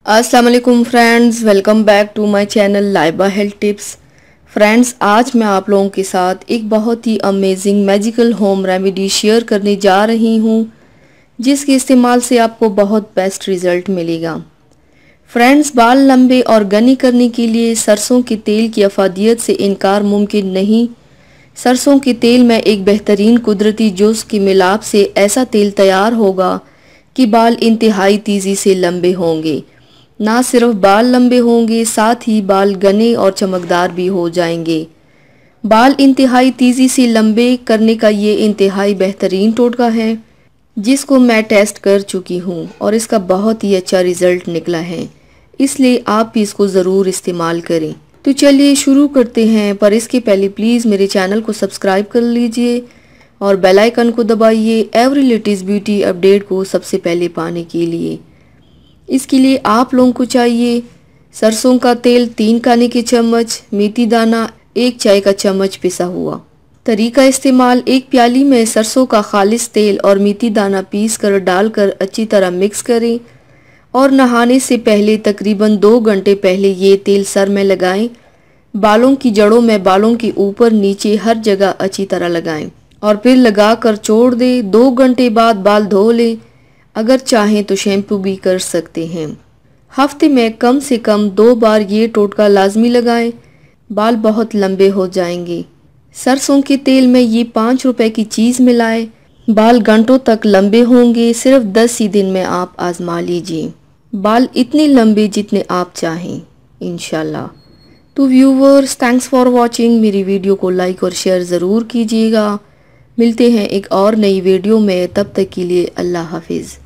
अस्सलाम वालेकुम friends, welcome back to my channel Laiba health tips. Friends, आज मैं आप लोगों के साथ एक बहुत ही amazing magical home remedy share करने जा रही हूँ, जिसके इस्तेमाल से आपको बहुत बेस्ट रिज़ल्ट मिलेगा। फ्रेंड्स, बाल लंबे और घने करने के लिए सरसों के तेल की अफादियत से इनकार मुमकिन नहीं। सरसों के तेल में एक बेहतरीन कुदरती जुज़ की मिलाप से ऐसा तेल तैयार होगा कि बाल इंतहाई तेज़ी से लंबे होंगे। ना सिर्फ बाल लंबे होंगे, साथ ही बाल घने और चमकदार भी हो जाएंगे। बाल इंतहाई तेज़ी से लंबे करने का ये इंतहाई बेहतरीन टोटका है, जिसको मैं टेस्ट कर चुकी हूँ और इसका बहुत ही अच्छा रिज़ल्ट निकला है। इसलिए आप भी इसको ज़रूर इस्तेमाल करें। तो चलिए शुरू करते हैं, पर इसके पहले प्लीज़ मेरे चैनल को सब्सक्राइब कर लीजिए और बेल आइकन को दबाइए एवरी लेटेस्ट ब्यूटी अपडेट को सबसे पहले पाने के लिए। इसके लिए आप लोगों को चाहिए सरसों का तेल 3 खाने के चम्मच, मेथी दाना 1 चाय का चम्मच पिसा हुआ। तरीका इस्तेमाल: एक प्याली में सरसों का खालिस तेल और मेथी दाना पीस कर डालकर अच्छी तरह मिक्स करें और नहाने से पहले तकरीबन 2 घंटे पहले ये तेल सर में लगाएं। बालों की जड़ों में, बालों के ऊपर नीचे हर जगह अच्छी तरह लगाएं और फिर लगाकर छोड़ दें। 2 घंटे बाद बाल धो लें। अगर चाहें तो शैम्पू भी कर सकते हैं। हफ्ते में कम से कम 2 बार ये टोटका लाजमी लगाएं, बाल बहुत लंबे हो जाएंगे। सरसों के तेल में ये 5 रुपए की चीज़ मिलाएं, बाल घंटों तक लंबे होंगे। सिर्फ 10 ही दिन में आप आजमा लीजिए, बाल इतने लंबे जितने आप चाहें इंशाल्लाह। तो व्यूवर्स, थैंक्स फॉर वॉचिंग। मेरी वीडियो को लाइक और शेयर ज़रूर कीजिएगा। मिलते हैं एक और नई वीडियो में, तब तक के लिए अल्लाह हाफिज़।